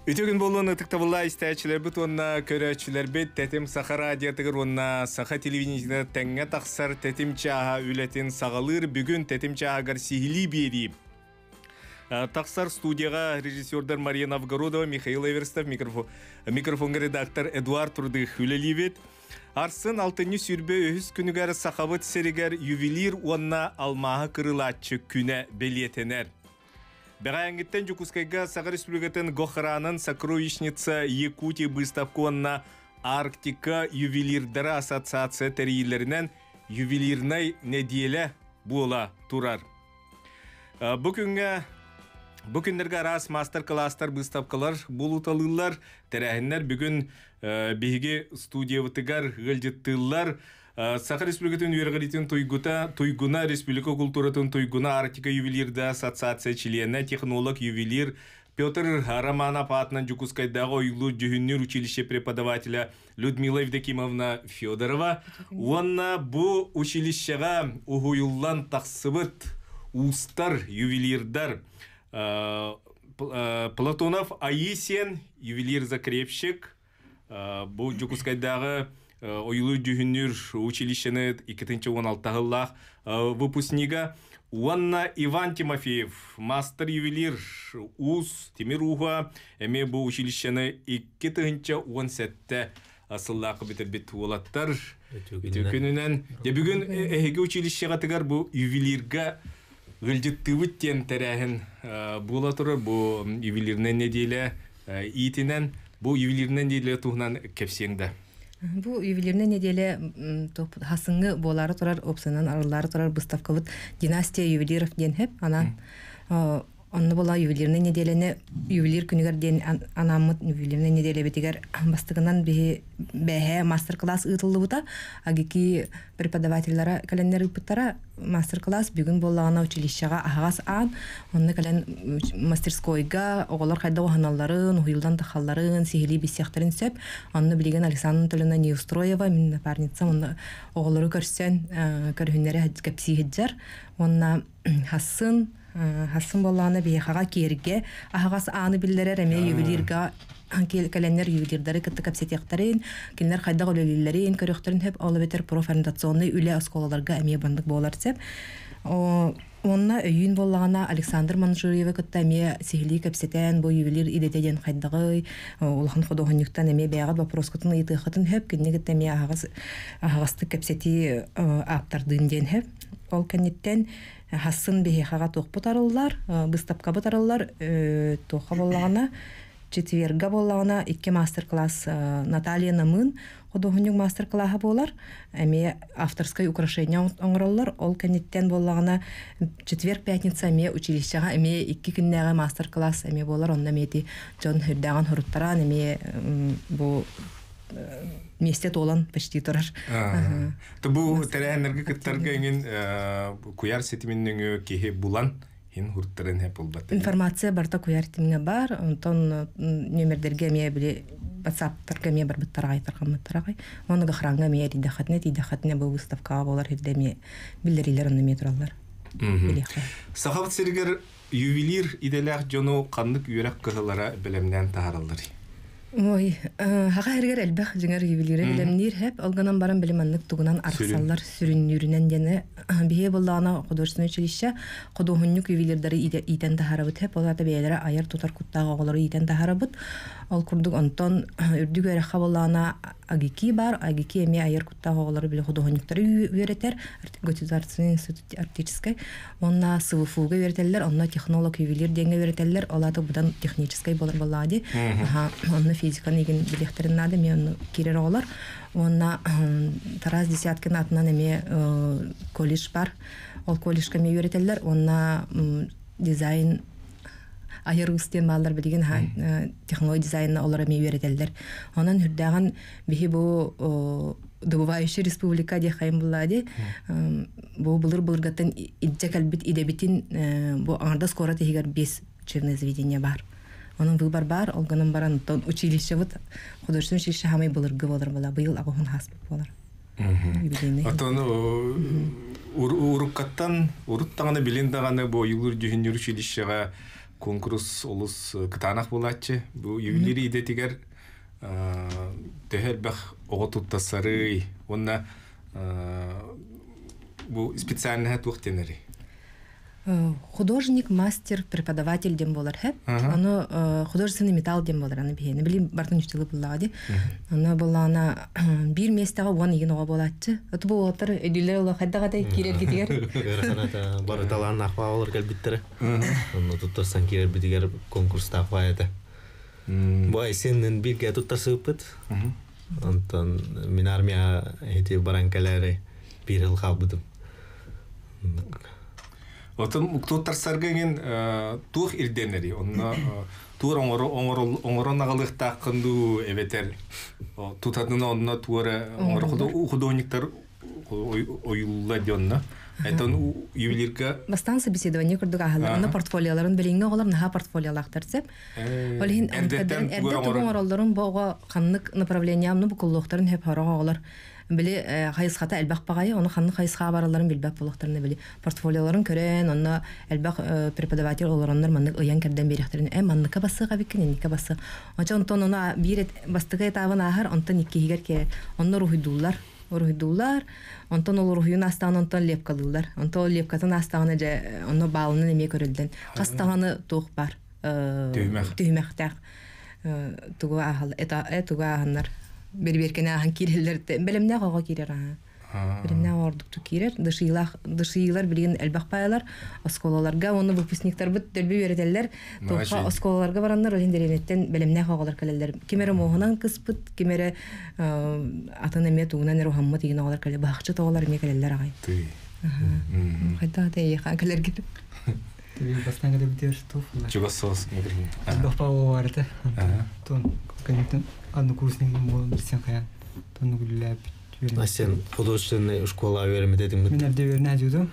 Ütөгін болуын ұтықтабылла істәчілер бұт онна көрәчілер бет тәтім сақа радиятығыр онна сақа телевизияда тәңе тақсар тәтім чаға үлетін сағалыр бүгін тәтім чағағар сихили бері. Тақсар студияға режиссердар Мария Новгородова, Михаил Эверстов, микрофонға редактор Эдуард Турдых үлелебет. Арсын алтыны сүрбе өз күнігер сақабыт серігер ювелир онна алмағы кырылатчы күні белетенер. Бәғайыңгіттен Жукускайға Саға Республикатын Гохаранын Сокровищница Якутия выставкуанна Арктика ювелирдары ассоциация тәрейілерінен ювелирнай неделе бола турар. Бүгіндерге арас мастер-кластар выставкалар болуталылар, тәрәхінлер бүгін бейге студиявытыгар ғылжеттылар. Саха Республикатын Вергалитин Туйгуна Республика культуратын Туйгуна Арктика ювелирда ассоциация члены технолог ювелир Петр Романов атынан Жукускайдағы ойлу жүхіннер училище преподавателя Людмила Евдокимовна Федорова. Онна бұл училищеға уғуыллан тақсыбыт устар ювелирдар Платонов Аисен ювелир-закрепщик. Бұл Жукускайдағы ойлу жүхіннер училищені 2-16 выпускнига. Уанна Иван Тимофеев, мастер-ювелир УЗ Темируха, әме бұл училищені 2-17 асыллақы бітірбет олаттар. Бүгін әйге училищеға тігар бұл ювелирға ғылжеттівіттен тәрәхін бола тұрыр. Бұл ювелирнен неделі итінен, бұл ювелирнен неделі тұғынан кепсеңді. Бу ювелирный неделе хасыңы болары турар опсынан арылары турар выставкалыт династия ювелиров ден хеп анан онны бола ювелирный неделени ювелир күнүгөр ден анамыт ювелирный неделе бетигер бастыгынан бэхэ мастер-класс ытылыбыта агики преподавательлара календар ыпыттара мастер-класс бүгүн боллагана училищага агас ан онны кален мастерскойга оголор кайда оhaналларын уйылдан тахалларын сихили бисяктарын сөп онны билген Александра Анатольевна Неустроева min напарница онны оголору көрсен көрүннәре кепсиһиджар онна хасын болланы бияхага киерге агас аны биллерер эме ювелирга календар ювелирдары капсетяктарын кинлер кайда голелилерин көрөктөрүн хеп алыбетер профориентационный үле осколаларга эме бандык болар деп онна өйүн боллагана Александр Манжуриева кытта эме сихили капсетен бу ювелир идетеден кайдагы улхан ходогонюктан эме бягат вопроскатын итыхатын хеп киннегет эме агасты капсети аптардын ден хеп ол кенеттен хасын бехага токпутарылар быстапка бутарылар тоха боллагана четверга боллагана 2 мастер-класс Наталья Намын ходогонюк мастер-классы болар эме авторское украшение оңроллар ол кенеттен боллагана четверг пятница эме училищега эме 2 күннәге мастер-класс эме болар онда мети жон хүрдаган хуруттаран эме бу месте толан почти турар. Бу тәрәһенләргә кыттарга ingen куяр сетиминнең кеһе булан ин хурттарын хеп булбат. Информация барта куяр сетимингә бар, онтон номерләргә мия биле WhatsApp-тарга мия бар биттарга айтырган. Оны гахранга мия дидахатне бу выставкага болар һәдәме билләриләр онны мия туралар. Сахабат сергер ювелир иделәр жону кандык юрак кыһылара белемнән таарылдыр. Ой, хага хергер элбэх жыңар ювелире билемнир хеп алганан баран билеманнык тугунан арсаллар сүрүннүрүнен дене бие булдана художественное училище ходогонюк ювелирдары итен тахарабыт хеп оларда бейлere аяр тутар куттага оголору итен тахарабыт ал курдук онтон үрдүгө раха булана агики бар агики эме аяр куттага оголору биле ходогонюктары үйрөтер государственный институт артистической онна СВФУга үйрөтелер онна технолог ювелир деңге үйрөтелер оларды будан технической болар боллади онна физиканы еген билехтерин нады мен кирер олар онна Тараз десяткин атынан эме колледж бар ол колледжга ме үйрөтелер онна дизайн айырыстен балдар билген технология дизайнына олар ме үйрөтелер онан хүрдаган бихи бу добывающая республика де хайм буллади бу булыр-булыргаттан идже калбит идебитин бу аңарда скоро тегер 5 учебное заведение бар. Onun выбор бар, олганын баран училище вот художественное училище хамай булыргы болар була. Быйыл агын хас болар. Атон уруккаттан уруттаганы билиндаганы бу юлур жүхүнүр училищега конкурс олус кытанах булачы. Бу ювелир идетигер төһелбэх ого туттасары. Онна бу специальный туохтенери. Художник, мастер, преподаватель дем болар хэп. Оно художественный металл дем болар. Аны бихейни. Били бартын үчтілі бұллағады. Оно была ана бир местаға уан еген оға болатчы. Оты бұл олаттар өділер олы қайдағадай керер кетігер. Ғырқаната барыталарын ақпа олар кәлбіттірі. Оны тұттарсан керер бітігер конкурста ақпа еді. Бұай сеннен бірге тұттарсы өппіт. Онтан мен армия еті баран кәләрі бір ыл қалбыдым. Отын уктуттар саргын тух ирденери. Онна тур оңорон агалыкта кынду эбетер. Тутадына онна тура оңор художниктар оюлла дённа. Айтан ювелирка бастан собеседование көрдүк ахалар. Аны портфолиоларын билиңне оголар наха портфолиолактар деп. Олин эрдеттен оңоролдорун бого каннык направлениямны бу куллуктарын хеп харага оголар. Биле хайсхата элбак багай, оны ханны хайсха бараларын билбак булактарны биле. Портфолиоларын көрен, онна элбак преподаватель олороннар маннык ыян керден беректерин. Манныка басыга биккен, никка басы. Онча онтон она бир бастыга этабын ахар, онтон иккигер ке, онна рухидуллар, онтон ол рухуйун астаган онтон лепкалылар. Онтон лепкатын астаганы же онна балыны неме көрөлден. Кастаганы тух бар. Түймәктәк. Тугу ахал, тугу аханнар. Берберкене ахан киреллер белемне гага кирер аха. Белемне ордукту кирер. Дышыйлар билген элбак паялар, осколаларга оны выпускниктар бит дөрбе берделер. Тока осколаларга бараннар олендеренеттен белемне гагалар келелер. Кимере могунан кыспыт, кимере атына мет угунан рухаммат деген агалар келе бакчы тогалар ме келелер агай. Хайда дей хакелер кир. Ты бастан гада битер тофла. Чугасос мегрин. Элбак пау варда. Тон конечно однокурсник был сен хаян. Тон гуллап. А сен художественная школа öğrenme dedim mi? Мен evde öğrenme diyordum.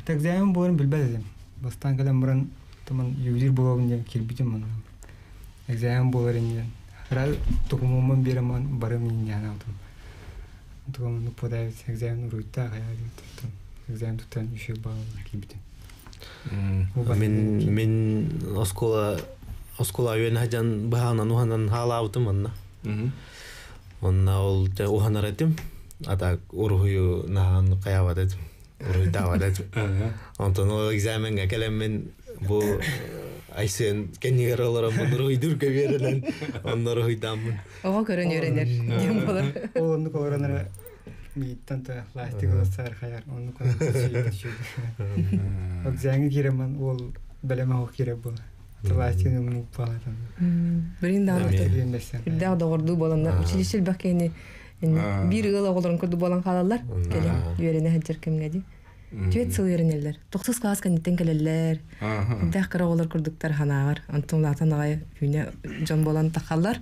Tak zaman boyun bilmedim. Bastan kalan buran tamam yuvilir bulabınca kilbitim onu. Tak zaman boyun Herhal tokumumun bir zaman barım yani aldım. Tokumun podayı tak zaman rüyta hayal ettim. Tak zaman tutan işe bağlı kilbitim. Мен оскола öğreneceğim bahanan uhanan hala aldım onunla. Onunla ol uhanar ettim. Ata uruhuyu nahan kayavat ettim. Uruhuyu davat ettim. Ondan o egzamenge gelen bu aysen kendiler olarak bunu uruhuyu verilen onlar uruhuydan. Oğa gören öğrenir. Diyem bolar. Onu öğrenir. Mitten de lastik olsa hayal onu konuşuyor. Egzamenge giremen ol beleme o gire bu. Lastikini mu falan. Birin daha Bir daha doğurdu bolanlar. Училище bakeni bir yıl oğulların kurdu bolan kalallar. Gelin öğrene hacır kimledi. Tüet sıl öğrenirler. 9 klas kanitten geleller. Bir kara oğullar kurduklar hanağır. Anton latan ağay güne can bolan takallar.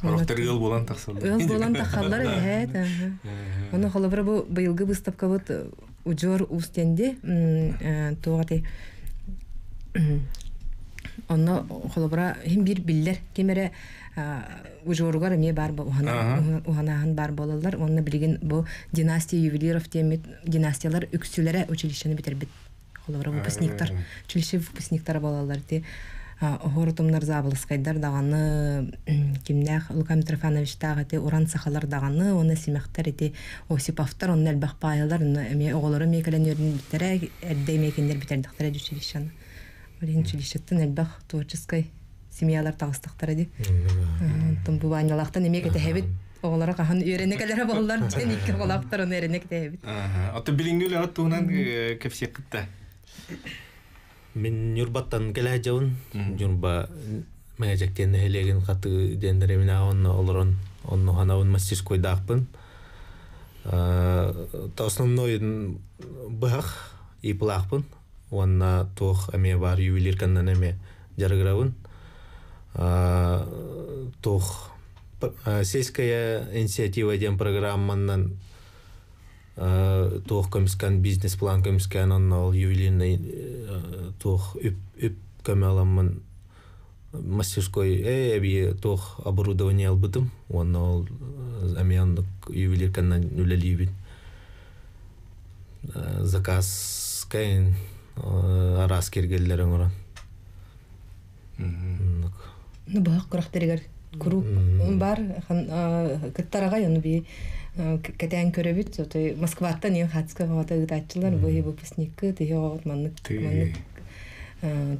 Orta yıl bolan taksallar. Yıl bolan takallar evet. Onu halabra bu bayılgı выставка вот ujor устенде тугаты. Onu halabra hem bir biller kemere ujorgar me бар уханахан бар болалар. Онны билген бу династия ювелиров темет династиялар үксүләре училищені битербит. Халабра выпускниктар, училище выпускниктар болалар те. Огортумнар забылыскайдар даганы кимнәх Лука Митрофанович тагы уран сахалар даганы, оны симәхтәр ите Осиповтар, онны әлбәх паялар, ме оголары мекеләнерен битерә, әддәмекендер битердиктәр училищені. Олин училищеттен әлбәх творческой семьялар тагыстыктар иде. Тон бу ванялактан немеге тәһәбит оглара кахан өйрәнекеләре баллар җен ике голактар оны өйрәнек тәһәбит. Аты билингүле аттунан кепсеккитте. Мен юрбаттан келе жаун, юрба мәҗәктен хелеген каты дендере менә онны олорон, онны ханаун мастерской дакпын. Та основной бах и плахпын. Онна тох эме бар ювелир каннан эме жаргравын. Тох сельская инициатива дем программаннан тох комискан бизнес-план комискан оннол ювелирный тох үп камаламын мастерской эби тох оборудование албытым оннол амяндык ювелир каннан үлелибит заказ кайын арас кергеллерин оран Ну бак курахтырыгар куруп бар кыттарага яны би кетен көрөбүт отой Москваттан ен хатска вата гытачылар бу выпускникка тиё маннык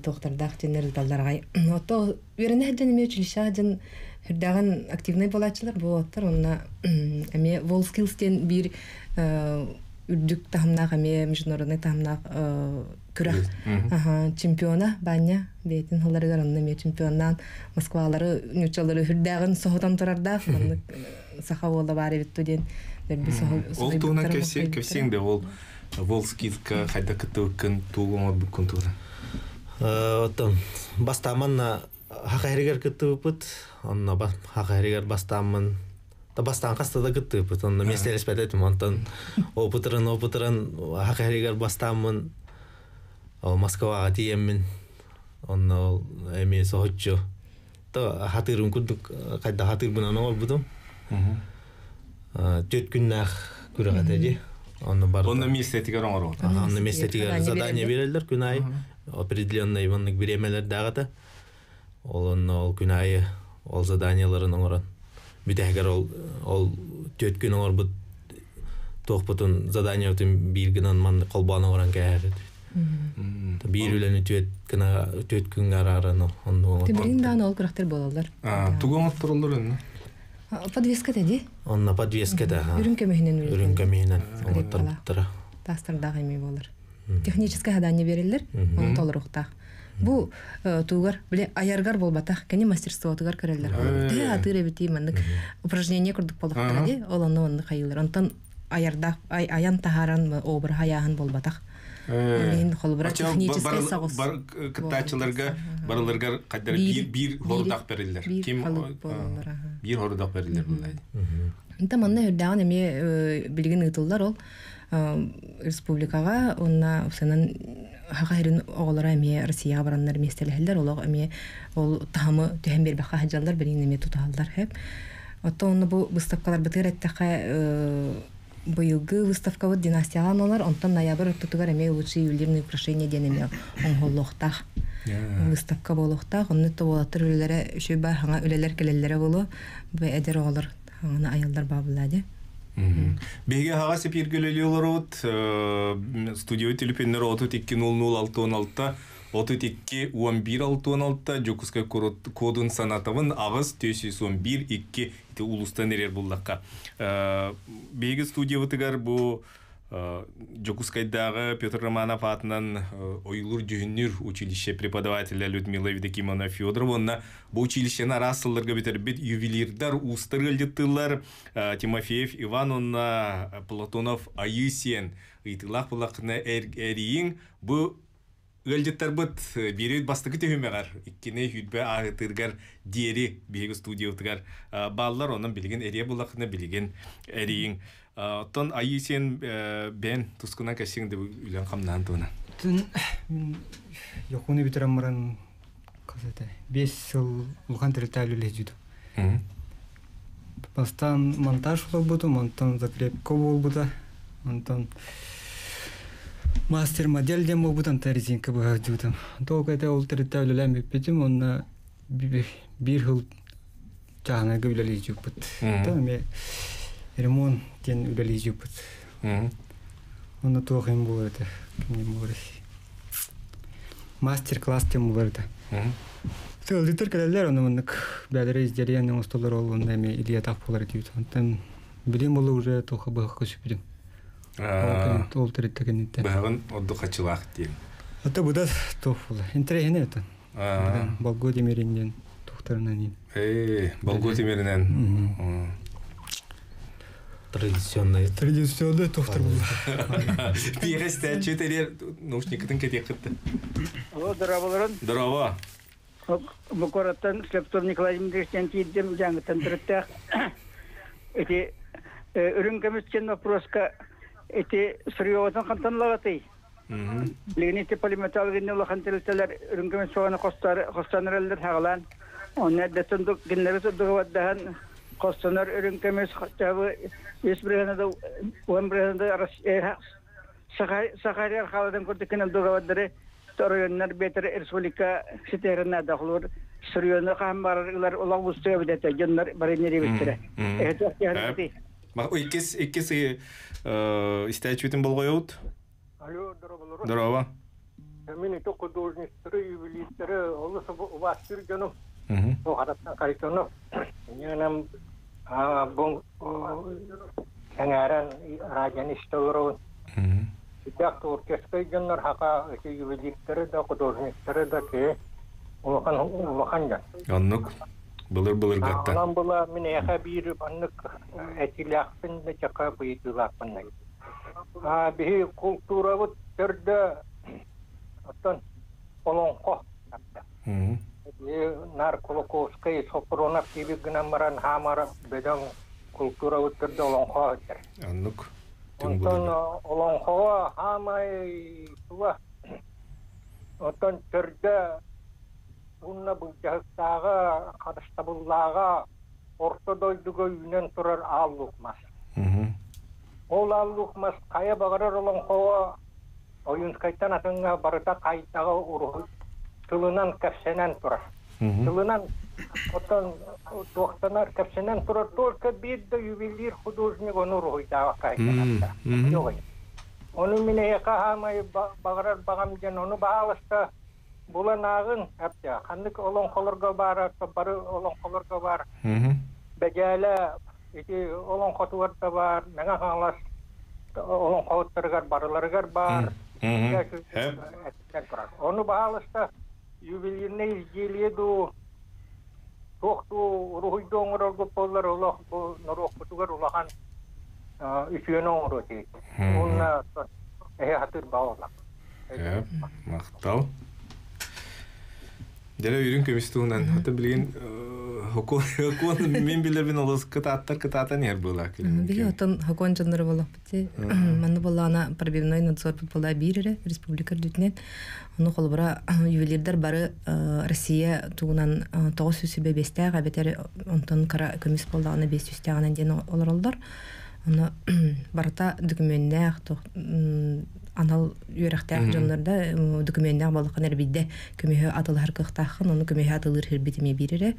тоқтардах жөнөр далдарга ото берене хәдән ме училище жан хирдаган активный болачылар бу оттар онна эме волскилстен бир үрдүк тамнак эме международный тамнак күрәк чемпиона баня бетин холарыгар онна ме чемпионнан Москвалары нючалары хирдаган сохотан турарда маннык сахавола бары биттуден берби ол туна кесеңде ол волскилка хайда кытыкын тугоңор бүккөн тура Оттон бастаманна хакайригер кыттыпыт, онна хакайригер бастамын та бастан кастада кыттыпыт, онна местелес бететим, онтон опытырын хакайригер бастамын Москвага тиеммин, онна эми сохотчу. Та хатырым кудук кайда хатыр бунан олбудум. 4 күннах күрөгатеди. Онна местетигер оңор. Онна местетигер задание берелдер күн ай. Определенный иваннык беремелер дагыта. Ол күн айы, ол заданияларын оңоран. Бүтәгер ол 4 күн оңор бут тоқпутун задания өтін биргинан манды колбан оңоран кәәрет. Бир үләні 4 күн араран оңор. Тибирин дан ол курактар болалар. Тугоңор турулар өнне. Подвеска деди? Онна подвеска да. Үрүнкөмөһүнөн оңоттар буттара. Тастардагы эми болар. Техническое задание берилер, он толруктах. Бу тугар, биле аяргар болбатах, кени мастерство тугар көрөлөр. Тэ атыры бити мандык упражнение курдук болдуктар ди, олонну кайылар. Онтон аярда аян тахаран обыр хаяхан болбатах. Мен холбура техническое сагыс. Бар кытачыларга, барыларга кайдар бир хордак берилер. Ким бир хордак берилер булай. Инта манна хөрдаган эме билген ытылдар ол республикага онна сенен хакайрын оголора эме Россия бараннар местелелер олог эме ол тамы төһөн бербакка хаҗаллар берин эме туталдар хеп. Ото онны бу выставкалар битер эттеке быйылгы выставка вот династияланлар онтон ноябрь тутугар эме лучшие ювелирные украшения денеме оңголлоктах. Выставка болохтах онны тоолатыр үлелере үшөй бар хаңа үлелер келелере болу бу эдер олар хаңа аялдар бабылади. Беге хага сепиргелелер от студио телефоннар 32006616 321116 Жокускай кодун санатабын агыс 411 улустан эрер буллакка. Беге студия вытыгар бу Жокускайдагы Петр Романов атынан Ойлур Жүгүннүр училище преподавателя Людмила Евдокимовна Федоровна бу училищенин арасыларга битербит ювелирдар устар ылдыттылар Тимофеев Ивановна Платонов Айысен ыйтылак булакына эриин бу ылдыттар бит берет бастыгы төһөмөгөр иккене хүтбе агытыргар диери беги студиятыгар баллар онун билген эрие булакына билген эриин Тон айысен бен тускуна кәсең деп үлен камнан туна. Тун якуны битерем маран казата. 5 жыл улган териталияле жүдү. Бастан монтаж болбуду, монтан закрепка болбуду, монтан мастер модель дем болбудан резинка бажудум. Толкайда ол териталияле бепетим, онна бир жыл жана гүлеле жүпүт. Таме ремонт тен үлели жүпіт. Оны тоғын болады. Мастер-класс тен болады. Сөлдітір кәлелер, оны мұнық бәдірі издерияның ұсталар олуында әме илия тақ болар дейді. Онтан білем олы уже тоғы бұға көсіп білем. Ол түрітті кәнеттен. Бұғын орды қачылақ дейін. Ата бұда тоқ болар. Интерегіне өтін. Балго демерінден тоқтарынан ең. Балго демерінен. Традиционный тоқтар болды. Пиғесті чөтелер наушникетін кетек қытты. Здорово. Здорово. Бұқораттан Слептор Николай Дмитриевичтен кейдем жаңғытын тұрыттақ. Эти үрінкемісткен вопроска эти сұрыуатын қантанлағатай. Легінеті полиметалгенне олақан тілістелер үрінкеміст соғаны қостанырелдер хағылан. Оны әддетіндік геннері тұрдығы ваддахан Костанар үрінкемес жабы ес бригадада, он бригадада Сахарияр қаладан көрдіккен ұлдығы ваддары Rayonlar beter Respublika sitelerine dağılır. Sürüyonu kambarlar olan ustuya bidete canlar barınları bitire. Evet. Bak o ikis istəyəcütün bolğoyut. Alo, здорово. Здорово. Мен то художниктары, ювелиртары, олысы бастыр жаным. О хараттан каритонов. Менем бон саңаран радион истолорон. Сидак оркестр жаннар хака ювелиртары да художниктары да ке улахан жан. Аннык. Былыр гатта. Анан була мен яха бир аннык этилякпын да чака быйдылакпын. Бихи культура вот терде оттон олонко апта. Нар Колокольский Сопронов gibi гнамаран хамара бедан культура вот терде олонко. Аннык. Оттон олонко хамай туа. Оттон терде унна бужактага кадыштабыллага ортодойдуго үйнен турар аллукмас. Ол аллукмас кая багарар олонко Oyunskaytan atınga barıta kayıtağı uruhu tılınan kefsenen turar. Tılınan otan doktanar kefsenen turar. Только bir de ювелир художник onu ruhuydağı kayıtağı. Yok. Onu mine yakahamayı bağırar onu bağlasta bulan ağın yaptı. Kandık olan kolorga var, barı olan kolorga var. Becale olan kotuvar da var. Nega halas olan kotuvar barılargar var. Onu bağlasta ювелирне изделиеду тоқту рухойду оңыролго поллар олох бу норокутугар улахан үсүйөн оңыро дейт. Онна хатыр баалак. Мактал. Дәле үрүн көмүстүнөн ата билген хокон мен билебин олос кытаттар нер була. Би отон хокон жанры болуп бити. Маны болана пробивной надзор була бирире республика дүтнен. Onu kolbara ювелирдер бары Россия тугунан 905 габетер онтон кара көмүс болдагына 500 тагынан ден олоролдор. Оны барата документнер анал юрактар жандарда документнер болгон эрбидде көмөһө атылар кыктахын, оны көмөһө атылыр хербитиме бирире.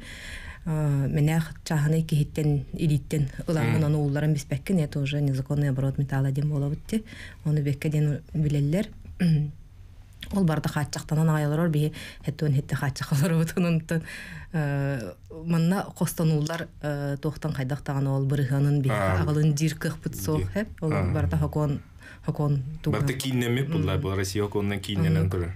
Менах чаханы кихиттен илиттен ылагын оны улларын биспеккен, это уже незаконный оборот металла дем болобутти. Оны беккеден билеллер. Ол барда хатчактанан айлар би хеттен хатчакалар отунун манна костануулар токтон кайдактаган ол бырыганын би агалын жиркых бутсо хеп ол барда хакон туган. Барда киннемек булар бу Россия хаконнан кинненен тур.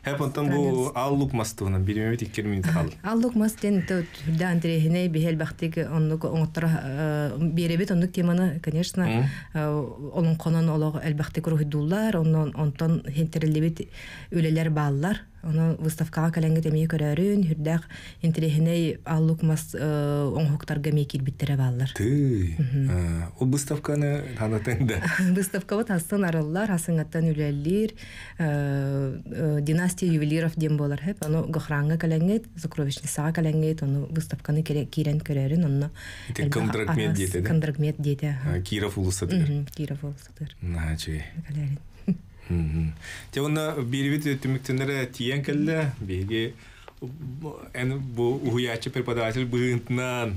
Хеп онтон бу аллук мастуна биремет 2 минут ал. Аллук мастен да андрехне бихел бактык оннук оңоттора беребет оннук теманы, конечно, onun конон олог элбактык рухидуллар, онтон хентерелебет үлелер бааллар. Onu выставкага каленге демей көрөрүн, хүрдак интерехне аллук мас оңхоктарга мекил биттере баалар. О выставканы танатында. Выставка вот астан араллар, асыңаттан үлеллер, династия ювелиров дем болар хеп. Onu гохранга каленге, сокровищницага каленге, onu выставканы кирен көрөрүн, onu контрагмет дейт. Контрагмет дейт. Киров улусатыр. Киров улусатыр. Наче. Те оны бирбит өтүмүктөнөрө тиен келди, биги бу уячы преподаватель быгынтынан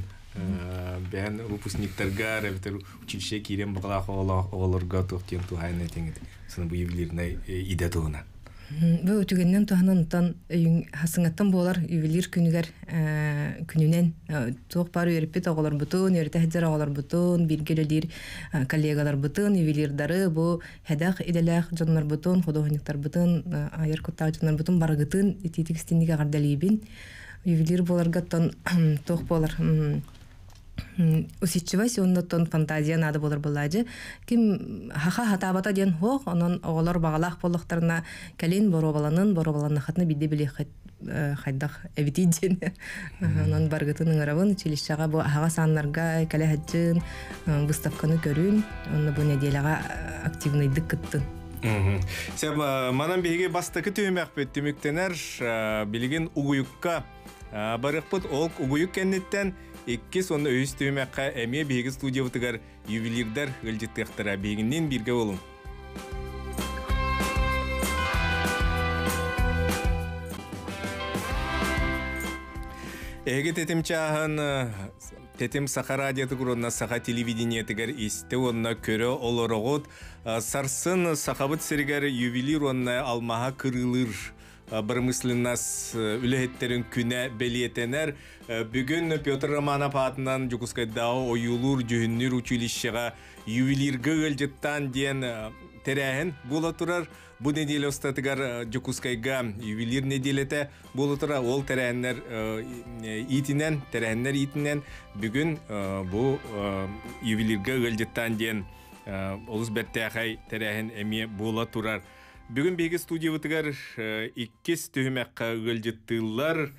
бен выпускниктарга, ребятер училище кирен баглах оголорго токтен тухайны теңит. Сыны бу ювелирный иде тугунан. Бу өтүгөннөн туханантан хасыңаттан болар ювелир күнүгөр күнүнен тоқ бар өрүппет оголор бутун, өрүтө хеджер оголор бутун, биргелелер коллегалар бутун, ювелирдары бу хедак иделах жаннар бутун, художниктар бутун, айыр коттар жаннар бутун баргытын ититикстинниге гардалибин ювелир боларгаттан тоқ болар. Усичевась оннотон фантазия надо болар булажы. Ким хаха хатабата ден хох, онон оголор багалах болуктарына калин боробаланын хатны бидде биле хайдах эвитиден. Онон баргытынын аравын училищага бу хага саннарга кале хаджын выставканы көрүн, онны бу неделага активныйдык кыттын. Себ манан биге бастакы төмөк беттимиктенер билген угуюкка барыкпыт ол угуюк кеннеттен Икки сонны өйістөймәққа әме бейгі студиявытығар ювелирдар ғылжеттіқтіра бейгіннен бірге олың. Эге тетим чахан тетим саха радиоты куронна саха телевидение тигер исте онна көрө олорогот сарсын сахабыт сиргер ювелир онна алмаха кырылыр бырмыслыннас үлехеттерин күнэ белиетенер бүгүн Петр Романов атынан Жукускайдагы оюлур жүһүннүр училищега ювелирге ылжыттан диен терәһен була турар. Бу неделе остатыгар Жукускайга ювелир неделете була тура ол терәһеннер итинен бүгүн бу ювелирге ылжыттан диен олус беттәхай терәһен эми була турар. Бүгін беги студиябытыгар иккис түһүмәккә ылжыттылар.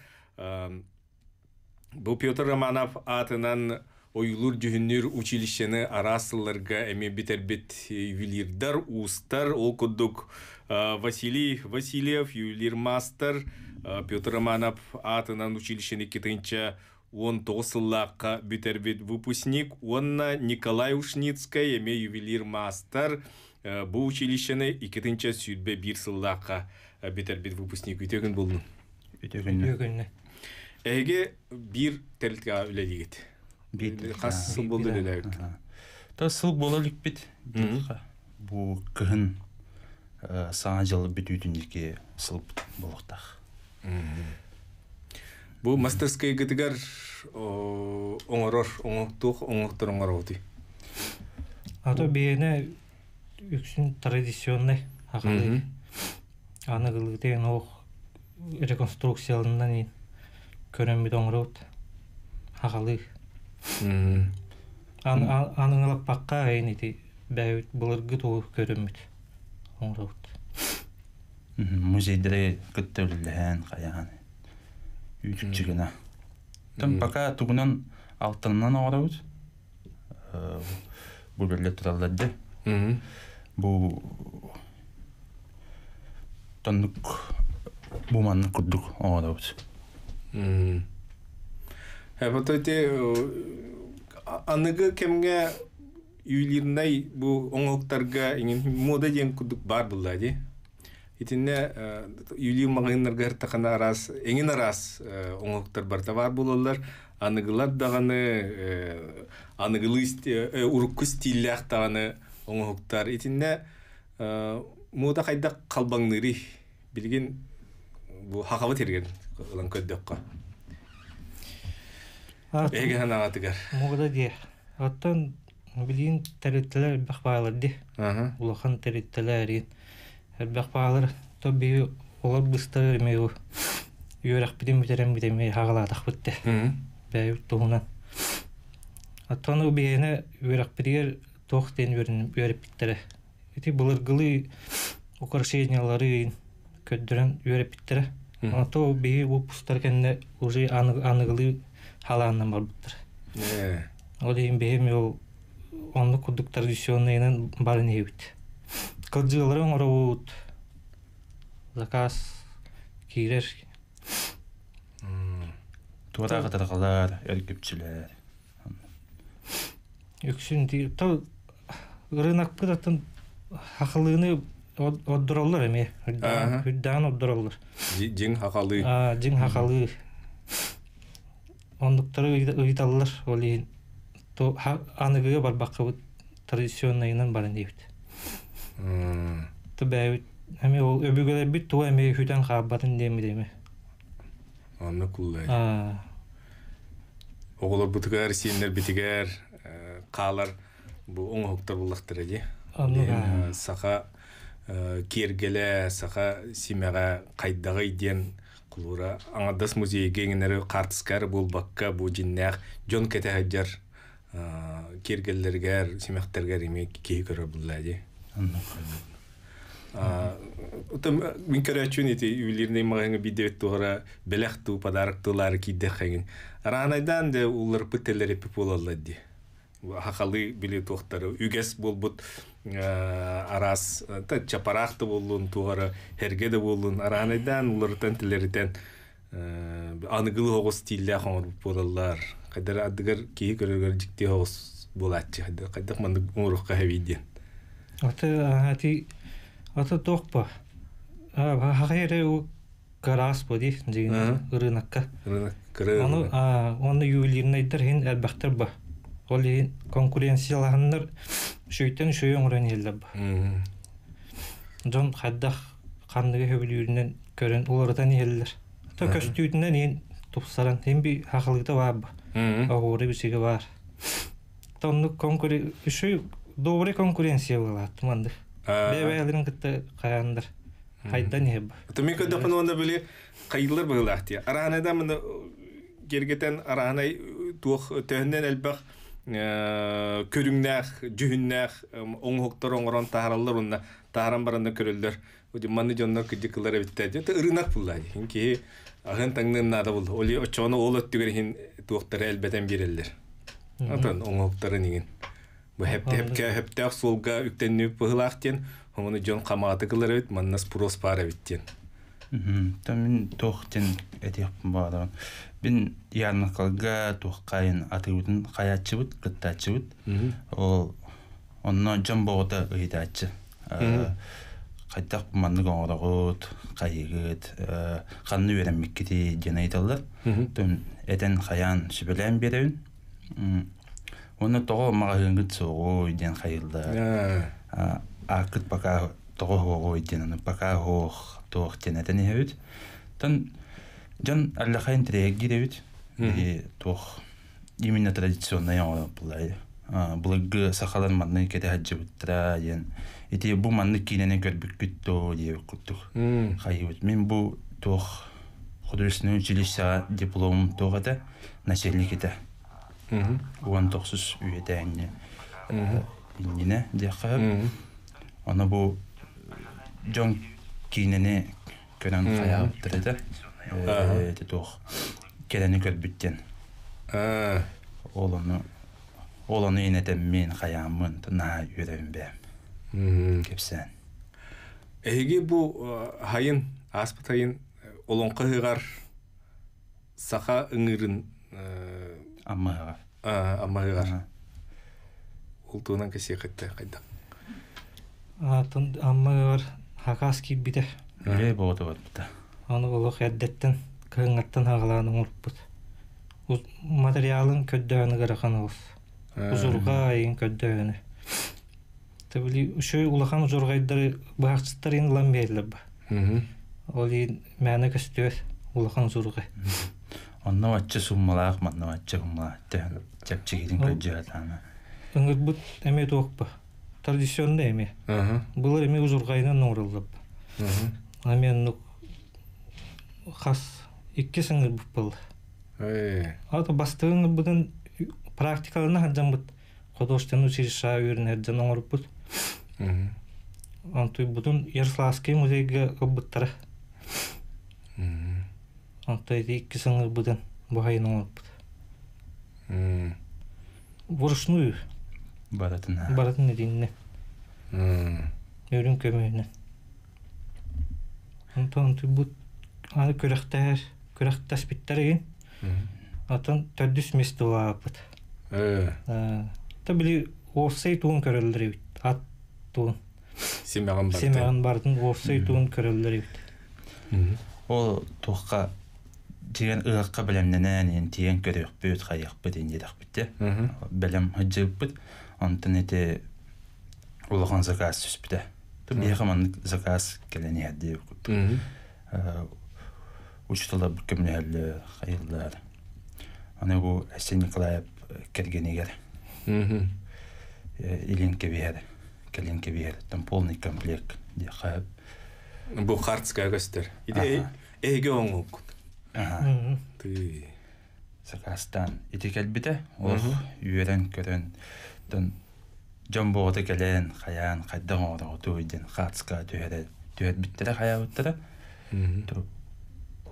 Бу Петр Романов атынан оюлур жүһүннүр училищені арасыларга эми битербит ювелирдар, устар, ол кудук Василий Васильев, ювелир мастер, Петр Романов атынан училищені 19 сыллаққа битербит выпускник, онна Николай Ушницкий, эми ювелир мастер, бу училищені 2 сүйдбе 1 сыллаққа битербит выпускник. Үтегін болдың? Үтегін. Эге бир тәрілтіға үлелігет. Қас сыл болды үлелігет. Та сыл болалық бит. Бу кығын саңа жылы бит үтіндеке сыл болуқтақ. Бу мастерскай гытыгар оңорор, оңоқтуқ, оңоқтыр оңор оғыты. Ато бейіне үксін традиционный ақылы. Анығылы деген оқ реконструкциялынан көрінбет оңыр оғыт. Ақылы. Аныңылап баққа әйін еті бәйіт бұлырғы туғы көрінбет оңыр оғыт. Музейдері күттәуліліген қаяғаны. Үйтікчігіна. Тым бақа туғынан алтынынан оғыр оғыт. Бұл бірлі тұраларды. Бұл тандық бұманын күрдік оғыр оғыт. Әбітөте анығы кемге үйлерінай бұл оңықтарға мода ден күрдік бар бұлда де. Итинне үйлер мағынларға әртіқана арас, еңін арас оңықтар барта бар болалар. Анығылар дағаны, анығылы ұрыққы стилі ақтағаны оңықтар. Итинне мода қайда қалбаңныры білген бұл хақавы терген ұлан көддіққа. Эге хан ағатығар. Мода де. Аттан білген тәреттілер бәқ бағаларды. Улақан тәреттілер Бәқ бағалар тобби олар бұстар емеу үйерақ бітем хағаладақ бітті. Бәйіп тұғынан. Аттаны бейіне үйерақ бітігер тоқтен үйеріп біттірі. Эти бұлырғылы украшениялары көддірін үйеріп біттірі. Ато бейі бұл бұстар кәнне уже анығылы халанынан бар біттірі. Ол дейін бейім ол онды күдік традиционныйынан барын ебіт. Кылжылары оңырауыт, заказ, кейрер. Туадағы тарғалар, әркепчілер. Өксін дейір. Тау рынақ бұдаттың хақылығыны отдыралар әме. Хүддаған отдыралар. Жин хақалы. Жин хақалы. Ондықтары ұйталылар. Олейін. Анығыға бар бақы традиционныйынан барын дейбіт. Бәйбіт, әме ол өбігілер біт туға әме хүден қабатын демі. Анны күллай. Оғылар бұтығар, сенлер бітігер, қалар бұл оң ұқтар бұлақтыр әде. Сақа кергелі, сақа семеға қайдағы иден құлуыра. Аңадас музейге еңінері қартыскар бұл баққа бұл жиннәқ жон кәті хаджар кергелергер, семеқтергер еме кей көрі бұлла әде. Мен көрәчүн еті үйлеріне мағаңы бидевет тұғыра бәләқту, падарықтылары кейді қайын. Ранайдан да олар пүттелер епіп болалады. Хақалы біле тоқтары. Үгес бол бұд арас, чапарақты болуын тұғыра, әргеді болуын. Ранайдан олардан тілерден анығылы оғыз стилі қоңыр болалар. Қайдар адығыр кейі көрігер жікте оғыз болатшы. Қайдақ маңды ұңырыққа әвейден. Аты тоқ ба. Хақайры карас боди деген рынокка. Кыры. Оны ювелирнайдар хин әлбәхтер ба. Ол хин конкуренциялаханнар шөйтен шөйөн уран елдер ба. Жон хаддах қандығы хөбілерінен көрін олардан елдер. Та көстүйдінен ең тупсаран хин би хақылыгда бар ба. Ағуыры бісігі бар. Та оны добрый конкуренция болады тұманды. Бәйбәйлерін күтті қаяндар. Қайдан ебі. Мен көдіқпін онда біле қайдылар бұғылақты. Арағанайда мұны кергетен арағанай туық төхінден әлбәқ көріңнәқ, жүхіннәқ, оңғықтар оңыран тағаралар онына тағаран баранда көрілдер. Маны жонлар күдікілер әбіттәді. Үрінақ бұллады. Хинки ағын таңнын нада болды. Олы очоны ол өттігер хин туықтары әлбәтен берелдер. Атын оңғықтары неген. Бұл әптәқ солға үктеніп бұғылақтен оны жон қаматы қылар өт, маннас пұрос пар өттен. Мен тоқтен әтеқпін бағдаған. Мен ярмақалға тоққайын атығыдың қаятшы бұд, қыттатшы бұд. Онына жон боғыда ұйдатшы. Қайттақ бұманны қоңырағыд, қайығыд, қанны өрәммеккеті ден айталар. Әтен қаян сүбілән береуін. Оны тоғы мағығыңғыд соғы ден қайылды. Ақыт бақа тоғы хоғы ден, бақа хоғы тоғы ден әтен еуід. Тан жан әліқайын тірек дереуід. Тоғы именно традиционный оңы бұлай. Бұлығы сақалан манны кәді хаджы бұттыра ден. Еті бұл манны кейнені көрбік күтті деуі күттік. Қайығыд. Мен бұл тоғы художественный училища диплом тоғыда начальник еті. Уан тоқсыз үйеті әңіне инніне деқіп. Оны бұл жон кейнені көрін қаяғып тұрды. Әті тоқ келені көрбіттен. Оланы енетен мен қаяғымын тұна үйерін бәм. Кепсен. Әйге бұл хайын, аспыт хайын олонқы ғығар сақа үңірін Аммағар. Аммағар. Ол туынан кәсе қытты қайда? Аммағар хақаски біді. Үле боғыды бұд. Оны олық әддеттен күйіңаттан ағыланың ұрып бұд. Материалын көддәуіні ғырақан олыс. Ұзырға айын көддәуіні. Табілі үшөй ұлақан ұзырғайдары бұғақчыстар ең ұлан бәйілі бұ. Ол ең мәні көстөз ұлақан ұзырғай. Онна ватчы суммалақ, манна ватчы суммалақ. Чәпчігетін көджі атаны. Үңір бұд әме тоқ бұ. Традиционны әме. Бұлар әме ұзырғайынан оңырылды бұ. Амен қас екі сіңір бұп бұлды. Ата бастығын бұдың практикаларына хаджан бұд. Қодоштан училища үйерін хаджан оңырып бұд. Антой бұдың Ярославский музейге бұттары. Антайды екі сыңыр бұдан бұғайын оңырып бұд. Вұрышную баратын едініне. Өрін көмейінен. Антой бұд көріқтәс біттер еген. Атын төрдіс месті олағы бұд. Та білі орсай туын көрілдері бід. Ат туын. Семеған бардың орсай туын көрілдері бід. Ол тоққа деген ұғаққа білімненен теген көрек бөт қайық бөтен едіқ бітті. Білім хүджік біт. Онтын еті ұлыған заказ сүс біті. Еғыман заказ келен еді. Учтылы бір көміне әлі қайылдар. Аны бұл Әсен Николаев кәрген егер. Илен кебер. Келен кебер. Там полный комплект. Бұл қартысқа көстер. Эйге оңғы күн. Закастан. Ити кәлбіті, ол үйерен көрін. Жон боғыды кәлен, қаян, қайдан оғыда өтуіден қартысқа түйет біттері қая өттірі.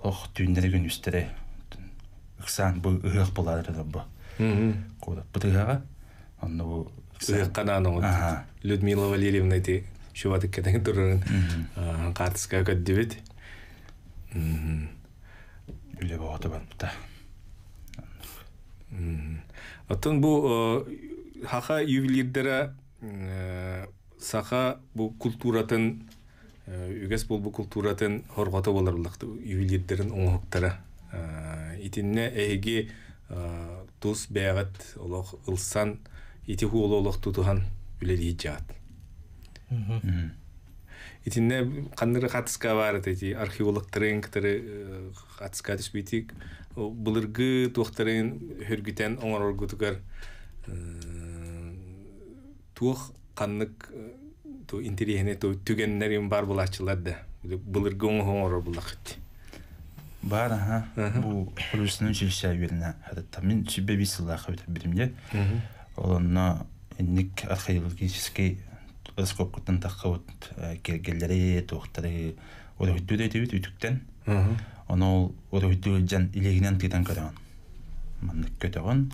Оқ түйіндері күн үстірі. Үксан бұл ұғық боладыры бұл. Қодап бұтығаға. Ұғық қанан оғыды. Людмила Валерьевна де шубаты кәден тұрырын қартысқа көдді бет. Үлі боғыды бар бұта. Оттан бұл хақа ювелирдері сақа бұл культуратын үгес болбу культуратын хоргото боларлықты ювелирдерин оңоктара. Итинне эги тус бәгат олох ылсан ити ху олох тутухан үлели жаат. Итинне канныры хатыска бар эти археологтарын кытыры хатыска түспейтик былыргы туохтарын хөргүтен оңороргутугар туох каннык то интерьене то түгеннерин бар булачылар да былыргы оңорор булакыт. Бар, бу полюсның жилшай беріне хадатта. Мен сүббеби сыллаға өтіп берімде. Олонна энник археологический раскопкаттан таққа өт кергелері, тоқтары оройду да өтіп үтіктен. Оны ол оройду жан илегінен тыйдан көріған. Маннык көтіған.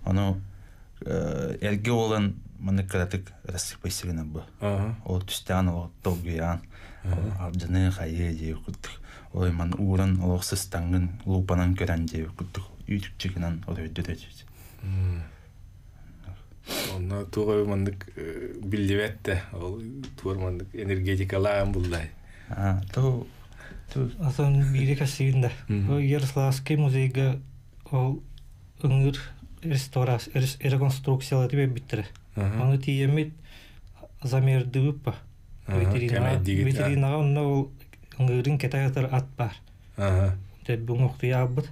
Оны әрге olan маннык көратық рассыпайсығына бұ. Ол түстен ол толгыян. Арджаны қайы жей күттік. Ой, ман уран олықсыз-таңын лупанан көрән жей күттік. Үйтікчігінен оройду да жейді. Онна туға мандык білдебетті. Туғыр мандык энергетикалаған бұлдай. Асан бири кәсігінде. Ярославский музейға ол үңір реконструкциялады бе біттірі. Оны тиемет замерді өппа. Ветеринаға онна ол үңірін кәтәғатыр ат бар. Бұң оқты ябыд.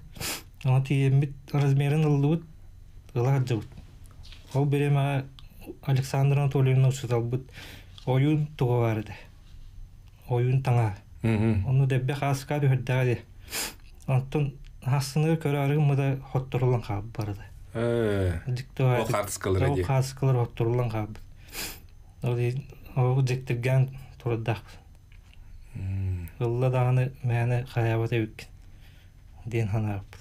Оны тиемет размерін ұлды бұд, ұлағат жауд. Ол беремаға Александр Анатольевна ұшытал бұд. Ойын тұға барды. Ойын таңа. Оны дәббе қасықа бөхірдіға де. Онтын хасынығы көрі арығын мұда хоттырылан қабы барды. Ол қартысқалар әде. Ол қартысқалар хоттырылан қабы. Ол жектірген тұрыдақ. Ұлла дағаны мәні қаябат өккен. Ден хана қабы.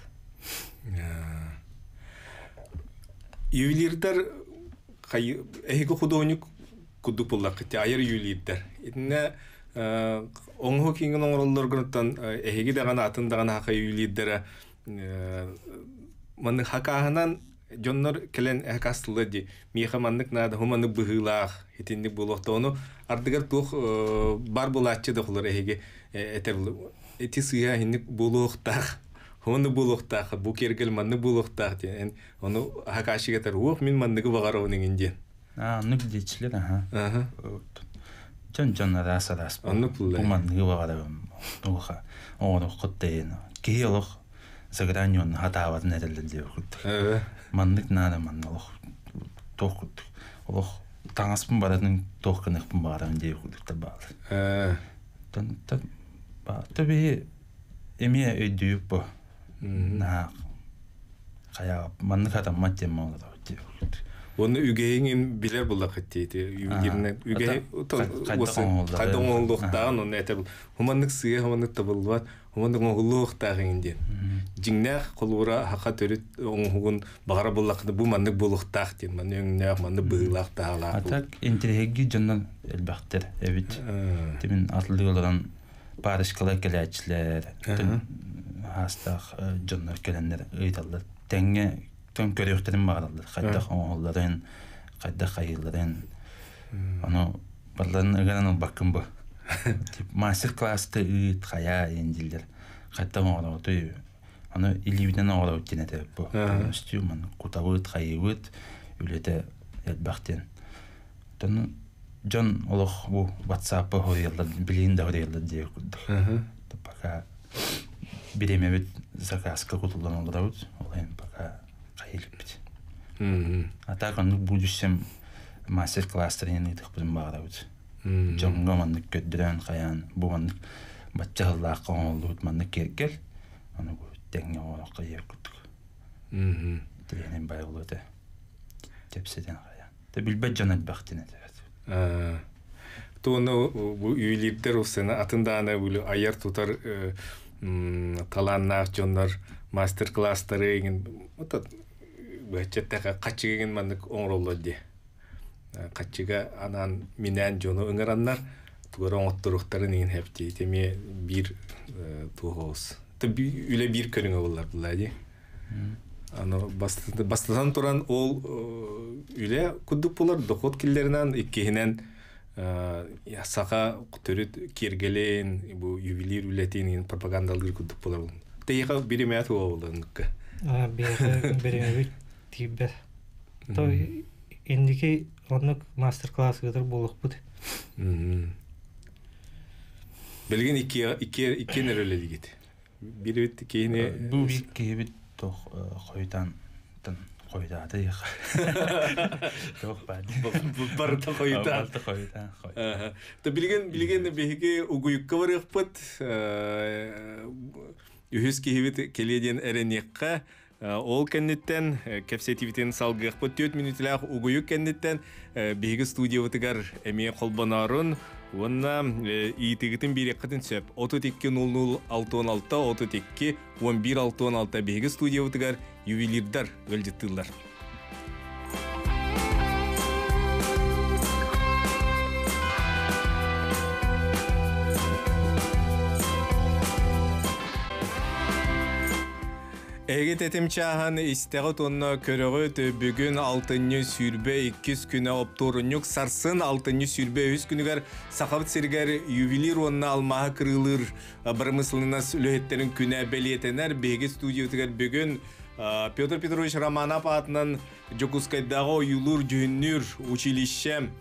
Ювелирдер әйгі художник күдік болақ. Айыр ювелирдер. Етіне оңғы кеңін оңырылылар күніттен әйгі дағаны атын дағаны хақа ювелирдері манны хакағынан жоннор келен әкастылы де мейха маннык нады хуманы бұғылақ етіндік болуқта оны ардығар туқ бар болатчы дұқылыр әйге әтерлі әті сыйа хинник болуқтақ хуманы болуқтақ бұ кергел манны болуқтақ ден оны хакашы кетер уқ мен манныгы бағар оның инден Нүк дейчілер жон рас Онны пулай манныгы бағар оңға оңғы құттайын кей олық загранен хатаватын әділден деп күттік. Маннык нады манны олық тоқ күттік. Олық таңаспын барадың тоқ кінікпін бағаран деп күттіктер бағылы. Төбе еме өйдейіп бұ. Маннык хатам маттен мауылы деп күттік. Оны үгейін білер бұлақ әттейді. Үгей қайда оңылуқтағын оны әтер бұл. Хуманнык сүйе, хуманнык табылуат, хуманнык оңылуқтағын енден. Жіңнәқ қолуыра хақа төрет оңығын бағара бұлақыды бұл маннык болуқтақ ден. Манны өңінәқ, манны бұғылақтағыла. Атак интереги жоннан әлбәқтер. Әбіт. Темен атылды оларан парышқала кәләтшілер. Астақ жоннар кәләндер ұйталдар. Тәңе Төн көрөктөрүн багалды. Кайдак оңолларын, кайдак кайылларын. Аны барларын ыгынан баккын бу. Мастер-классты ыйт кая эндилдер. Кайдак оңолду. Аны иливден оңолду денете бу. Стю мен кутабыт кайыбыт үлете элбактен. Төн Жон олох бу WhatsApp хойлар билинде хойлар деп күдүк. Пока биремебит заказка кутулдан олдабыт. Олайын пока кайылыппыт. Атаканнык будущем мастер-класстарын ыйтык бизин багарабыт. Жонго мандык көддөрөн каян бу мандык баччалаак оңолдубут мандык кергел. Аны бу теңге олокко еп күдүк. Тенен байлыты. Тепседен каян. Те билбет жанат бактыны деп. Тону бу үйлиптер усена атындаана бүлү аяр тутар таланнак жоннор мастер-класстары ген отот бачеттага качыген мандык оңроллоди. Качыга анан менен жону ыңыраннар тугар оңоттуруктарын ген хепти теме бир тугос. Таби үле бир көрүнгө булар булады. Аны бастадан туран ол үле кудук булар дохот киллеринен иккенен саха төрөт кергелен бу ювелир үлетин пропагандалгыр күдүк болор. Тейха биремет болдунка. Беремет тибе. То индики онук мастер-класс гыдыр болукпут. Белген iki нереле дигит. Бирет кейне бу бит тох койдан койдады я. Тох бад. Барта койдан. Та билген беге угуйукка барыппыт. Үһүс кихибит келеден эренекка ол кеннеттен кепсетивитен салгыппыт 4 минутлах угуйук кеннеттен беге студиябытыгар эме колбанарын онна итигитин биреккатын сөп 32-00-616 32-11-616 беге студиябытыгар ювелирдар өлжеттылар. Эгет этимчахан истегот онна көрөгөт бүгүн 6-ны сүрбе 2 күнө оптурунюк сарсын 6-ны сүрбе 3 күнүгөр сахабыт сиргер ювелир онна алмаха кырылыр бырмыслына сүлөттерин күнө белетенер беги студиятыгар бүгүн Петр Петрович Романов атынан Жокускайдагы оюлур жүннүр училище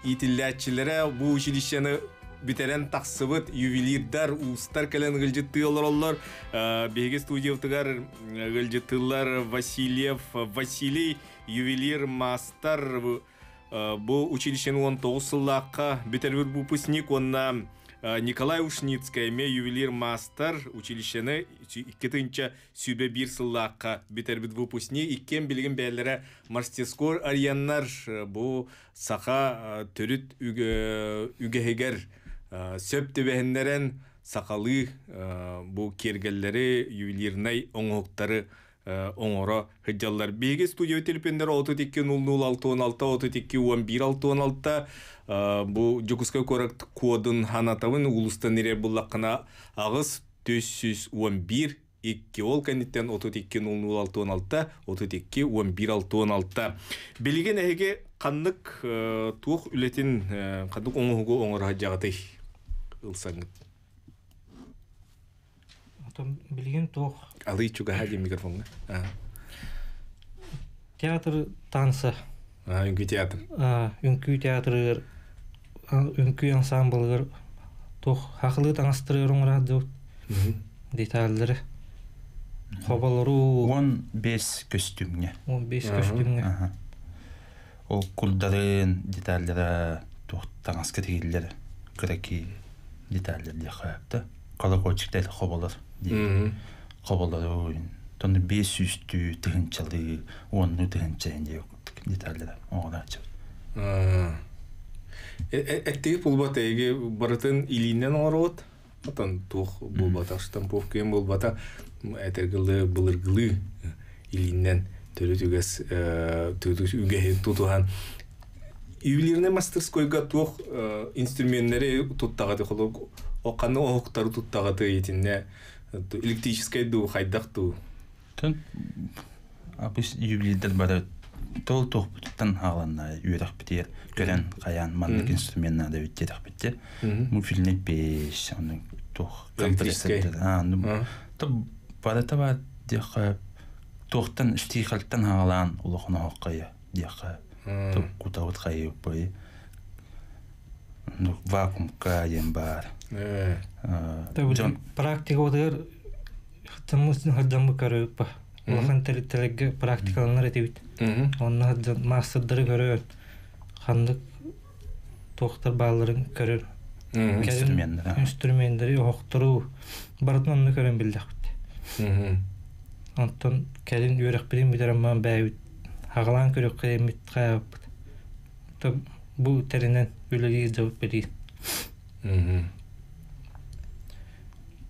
итиллячилere бу училищени битерен тақсыбыт ювелирдар устар кален гылжыттылар беге студиятыгар гылжыттылар Василий ювелир мастер бу училищенин 19 сыллакка битербир выпускник онна Николай Ушницкая ме ювелир мастер училищени 2-нчы сүбе 1 сыллакка битербит выпускник иккен билген бәлләре мастерскор арьяннар бу саха төрүт үгегер сөп төбәһеннәрен сакалы бу кергелләре ювелирнай оңоктары оңора хыджаллар беге студия телефондары 32-00-616 32-11-616 бу Жокускай коракт кодын ханатабын улустан нере буллаккана агыс 411 2 ол кенеттен 32-00-616 32-11-616 билген эге каннык тух үлетин кандык оңогу оңора жагыты ылсаңыт атом билген тух алы чуга хади микрофонга театр танцы үңкү театр үңкү театры үңкү ансамбльгер тух хакылы таңастырыр оңрады детальдары хабалару 15 костюмне 15 костюмне ол кулдарын детальдары тух таңаска тегиллер кыраки детальдер дихапта колокольчиктер хабалар хабалары тон 500 тыгынчалы 10 тыгынчалы детальдер оңлачы Эттеги пулбата эге барытын илинен оңорот атан тух булбата штамповкем булбата этергылы былыргылы илинен төрөтүгөс үгө тутухан ювелирный мастерскойга тух инструменттери туттагаты холо оканы октары туттагаты этинне электрическая ду хайдакту тон апыс ювелирдер бара тол тохтан хаалана үйрөх битер көрөн каян маннык инструментна да үттедик битте муфилне беш аны тох компрессор то барата бар диха тохтан стихалтан хаалан улохна хакая диха то кутавут хай бой ну вакуум каен бар то практика одер тамусын хадамы карып улахан телеге практикаланар этебит онна мастердары көрөр хандык тохтар балларын көрөр инструменттери октуруу бартынан көрөн билдик антон келин үйрөк билим битерман бәйбит хагалан көрөк кемит кайып то бу теринен үлеги жооп бери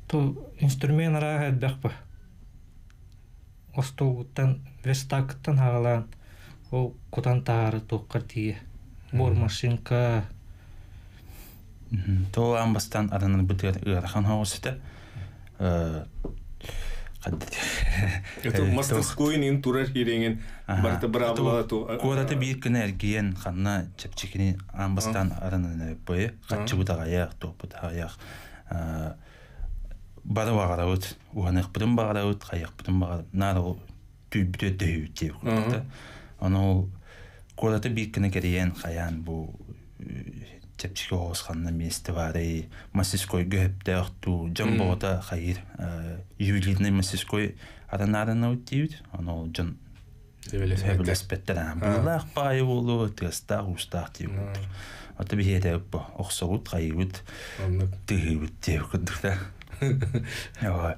то инструмент ара бакпа остолгуттан вестактан хагалан ол кутан тары токкар тие бор машинка то амбастан аранын битер ырахан хаусыта Это мастерской ин турар хиренген барта бравла то. Кодаты бир кene эрген ханна чепчикини амбастан араны бой качыбыта аяк топут аяк бара багараут уанык бутун багараут каяк бутун багар нару түбүтө дөйүтеп да. Аны кодаты бир кene керен каян бу чепчики осханна месте бары мастерской гөптөртү жамбота хайыр ювелирный мастерской аранарына өтүйт. Аны жан Эвелеспеттен булах пай болу теста устах тип. Ата бихете бо оксогут кайгут. Тигибит деп кудда. Яа.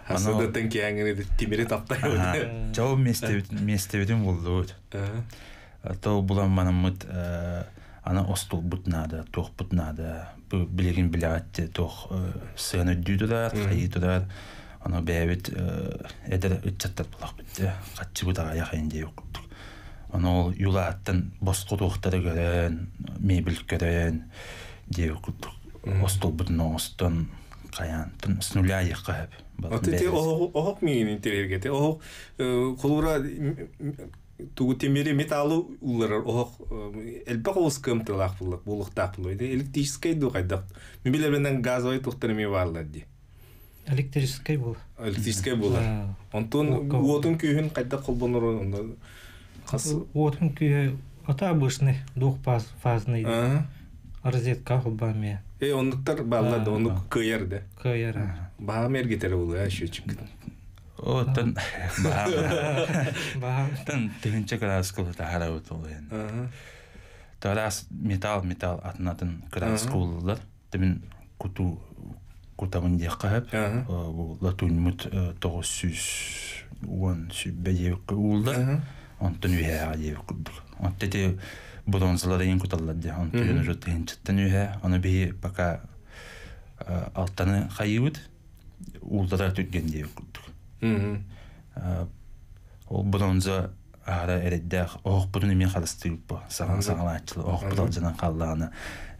Асада тенки ангени тимире таптай. Жоо местебидин болду. Ата булам манамыт ана остол бутнада, тох бутнада. Бу билеген билатте тох сыны дүдүлөр, кайдылар. Ана бәбит эдер үтчаттар булак битте. Катчы бутага яхын деп куттук. Ана юлаттан боско тохтары көрөн, мебель көрөн деп куттук. Остол бутна остон каянтын с нуля якап. Атете ох мен интерьергете. Ох колура тугу темири металлы улар ох элбак оскымтылак булак, булуктак булойду. Электрический ду кайдак. Мебелерден газовый тохтары ме барлар ди. Электрический бол. Электрический бол. Антон уотун күйүн кайда колбонор онда. Уотун күйү ата обычный двухфазный. Розетка колбаме. Ондуктар баллады, ону кыйырды. Кыйыр. Баа мергетер болду, счетчик. Тан тан тегенче краскалы тахарабыт ол ен. Тарас металл атынатын краскулылар. Тимин кутамын дияққап. Бұл латунмут 910 сүббедевік ұлдар. Онтын үйе адевік күддік. Онтеті бронзалары ең күталады. Онтын үйе тегенчеттен үйе. Оны бейі бака алтаны қайыбыд. Ұлдара түткен девік күддік. Ол бронза ара эреддах ох бутун эми калыстырып бу саган ачылы ох бутал жанан каллаганы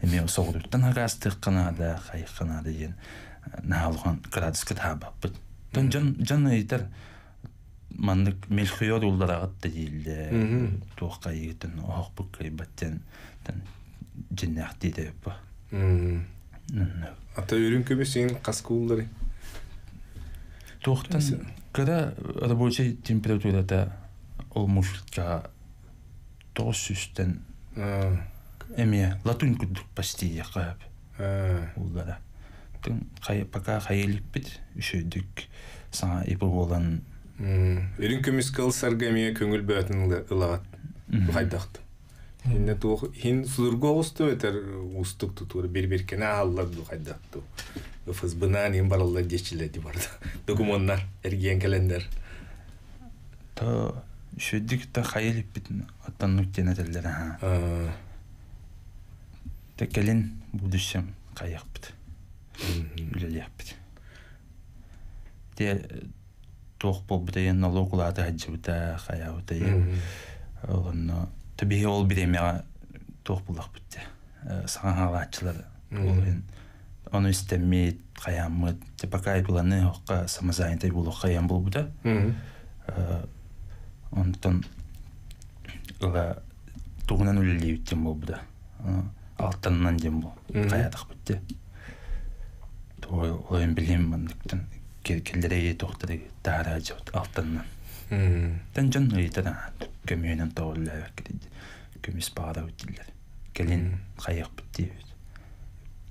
эми согуруттан агастык кана да кайкана деген наалган градуска табаппыт тон жан айтар мандык мелхиор улдарагат дейилде туокайытын ох буккай баттен жиннак дейде бу ата үйрүнкөбү сен каскуулдары туоктан когда рабочая температурада ол мушка 900-тен эме латунь күддүк почти якап. Улдара. Пока хайылыппит үшөйдүк саңа эпи болан. Өрүнкөмүс кылсарга эме көңүл бөтүн ылагат. Кайдакты. Инде тоо хин сулурго усту этер устук тутур бир-биркене аллады кайдакты. ФСБнан им баралла дечиледи барда. Документтар, эрген календер. Та шөддик та хайылып битин аттанып тенетелер ха. Текелин будущем каяпты. Билелепти. Те тох побден налогларды хаджыбыта хаябыта. Онно таби ол биремега тох булак битти. Саңалачылар. Onu istemeyet kayamı tepakay planı hokka samazayintay bulu kayam bulu buda. Ondan ıla tuğunan öleli üttem bulu buda. Alttanından dem bu kayadak bitti. Olayın bileyim bandıktan kellere tohtları dağara acıvat alttanından. Den can ıyıtada kömüyenen toğulla vakit kömüs bağda üttiler. Gelin kayak bitti.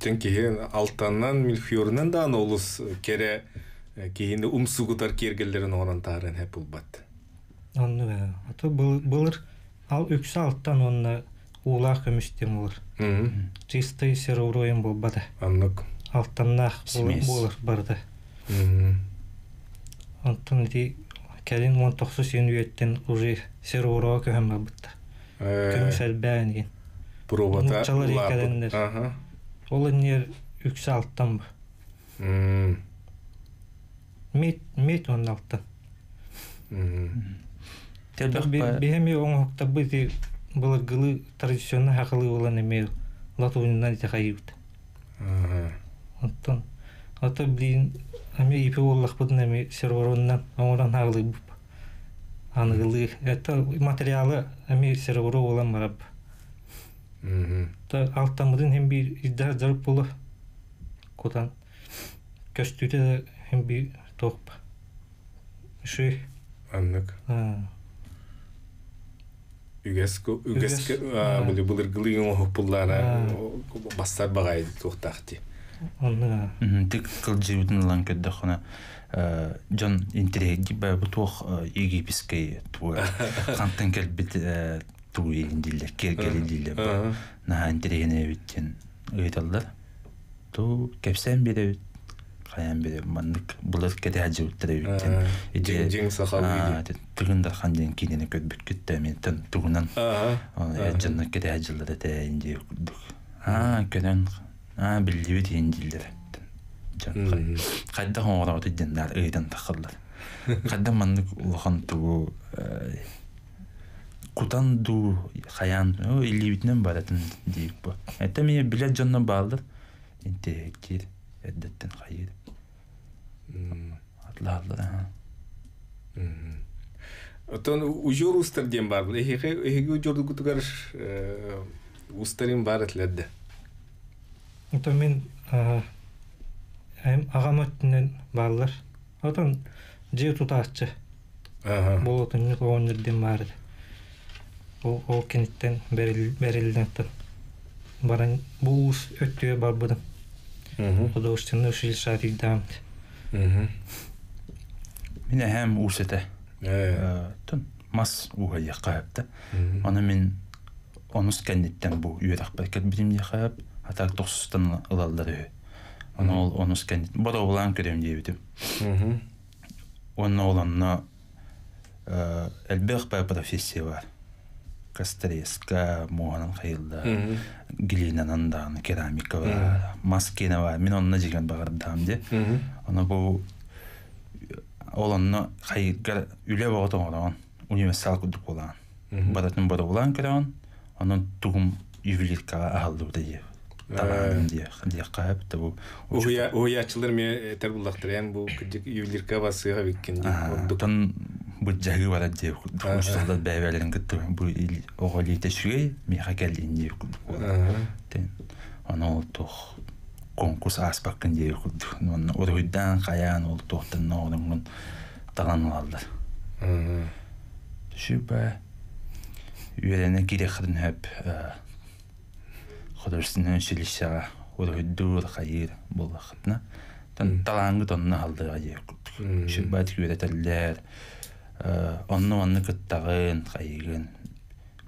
Çünkü alttandan milfiyorundan da olus kere kehinde umsugutар кергелерин онан тарын hep bulbat. Onu be. Ata bulur al öksü alttan onunla uğlaq kömüştem olur. Чистой серовроем bulbada. Anlık. Alttannak bulur barda. Ondan di kelin 19 üyetten уже серовроa köhem babıtta. Kömüş elbäğen. Provata. Çalar ikalenler. Aha. Olan yer öksü alttan bu. Met onun alttan. Бихеми оңокта бити булгылы традиционный хакылы olan эме латунунан тахайыт. Онтон Ата блин ами ипи оллах будын ами сервероннан оңоран хагылы буп. Аныгылы. Это материалы ами серверо olan мараб. Та алтамыдын hem bir iddia zarıp bulu. Kotan köstüde de hem bir top. Şey Anlık. Ügeske böyle bulurgılığın o pullara bastar bagaydı tohtaktı. Anlık. Tek kılcıydın lan ködde xana John interegi ba bu toh egipiske tu kantan kelbit tu indille kelgelille ba na interene bitten öydallar tu kepsen biri kayan biri manlık bulat kede hacı uttara bitten Jing sahalı tugundar xandan kidene ködbüt kütte men tan tugunan janna kede hacıları da indi köden billiwit indiller Kadda hoğra tüccar öğden takılır. Kadda manlık ulan tu kutan du hayan o illibitnen baratın deyip bu. Hatta mi bile canına bağlıdır. İnte gir eddetten hayır. Allah Allah. Oton ujur ustar diyen var. Ehege ujurdu kutukar ustarin barat ledde. Ata men hem ağamatından bağlar. Atan je tutaççı. Bolotun oğunlardan vardı. O kenitten berilden tan. Baran bu us öttüye barbadan. O da uçtanı uşil şartı damdı. Mine hem usete. Tan mas uha yaqabda. Ana men onus kenitten bu yürek belki bilim yaqab. Hatta tosustan alalları. Onu skenet. Bada olan körüm diyebilirim. Onun olanına elbette bir profesyon var. Kastreska, muhanın hayırda, glinenin dağını, keramika var, maskene var. Ben onunla cigen bağırdım diye. Ona bu olanına hayırgar üle bağıdan olan, universal kuduk olan. Badatın bada olan körüm, onun tuğum yüvülirka ahıldı diye. Tamam diye qayıp da bu. O yaşlılar mı terbullaktır bu küçük yüvülirka basığa bikken diye. Tan bu jagı var diye. Kuşlarda beyverlerin gitti. Bu oğuli teşviği mi hakelin diye. Ana oldu konkurs aspakın diye. Orhudan kayan oldu tohtan onun talanlarlar. Şu be üyelerine girektin hep Xodursunun şilişağı orhudur hayır bulakatna. Tan talangı tonna haldı ayık. Şu bat üreteller. Onu kıttağın hayırın.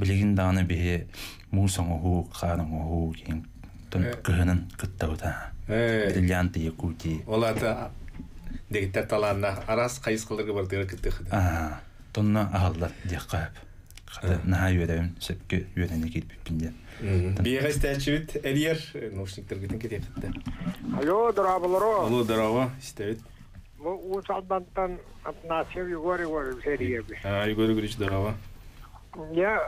Bilgin dağını bir musan ohu, karın ohu gen. Tan kıhının kıttağı da. Brilyantı yekuti. Ola da degitler talanna aras kayıs kılırgı bardığı kıttığı. Tonna ahallar diye qayıp. Naha yörevim sepki yöreni gelip bindi. Bir istəyəcəyit eləyər noşniklər gidin gedib etdi. Alo, darabaları. Alo, daraba, istəyət. Bu uçaldandan atnasıya yukarı seriye bir. Yukarı giriş daraba. Ya,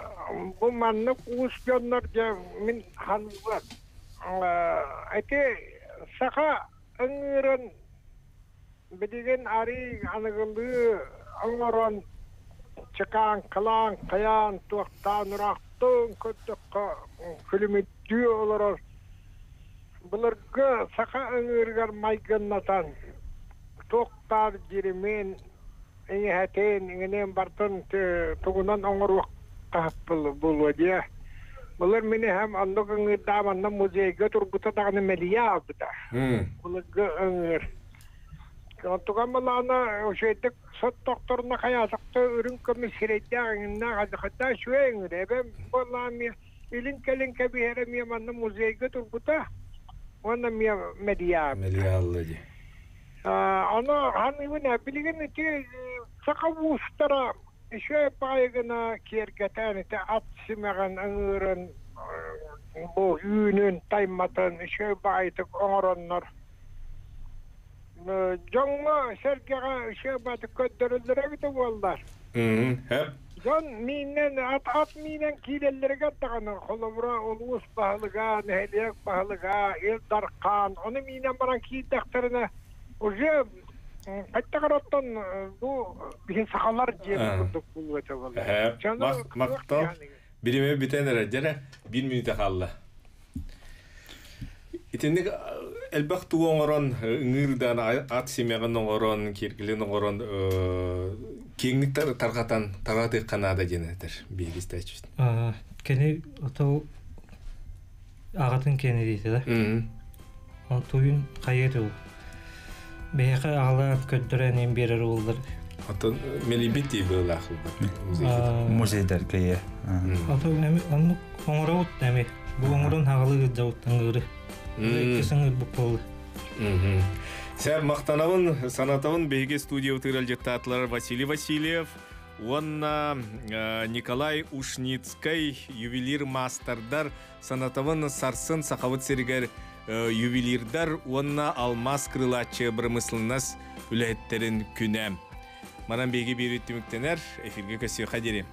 bu manlık uçuyanlar ya min hanımlar. Ete, saka ıngırın bilgin ari anıgıldığı ıngırın çıkan, kalan, kayan, tuğtan, rahtın, kötüka, külümüttüğü olur. Bunlarga saka öngürger maygınlatan, tuğtar jirimin, eni haten, eni bartın, tuğunan öngür kahpıl bulu diye. Bunlar meni hem anlık öngür damandan muzeye götür, gıtadağını meliya abda. Bunlarga öngür. Tuğamalarına o şeyde sot doktoruna kayasakta ürün komisyonunda hatta şu öngür. Ben vallahi ilin kelin kebihere miyamanın muzeye götür gıta. Ona miya medya. Medya Allah'ı. Ana hani bu ne bilgin ki sakavustara şu paygına kerketen te atsımagan öngürün bu yünün taymatan şu baytık oranlar. Jonga serkega şu batı köddürüldüre gitti vallar. Hep Жон минен ат минен килеллерге таганы холобра олус баһлыга, нәһлек баһлыга, эл даркан. Аны минен баран кийдәктерне уже кайтагараттан бу бин сахалар жеп курдук булып атабалар. Мактал. Бириме битенер жара 1 минут калды. Итенник элбах туоңорон ыңырдан ат семяган оңорон, киргилен оңорон кеңник таргатан тараты канада женетер бегистеч. Кени ото агатын кени дейти да. Он туйун кайыры. Бейха алат көттөрөнүн берер болдур. Ото мелибити был ахыл. Музейдер кeye. Ото эми аны оңорот эми. Бу оңорон хагылы жауттангыры. Кесеңер бу болду. Сәр мақтанауын, санатауын бейге студия утырал жеттатлар Василий Васильев, онна Николай Ушницкай, ювелир мастердар, санатауын сарсын сақавыт сергер ювелирдар, онна алмаз крылачы бірмыслынас үләттерін күнәм. Манан бейге береттіміктенер, эфирге көсі қадерем.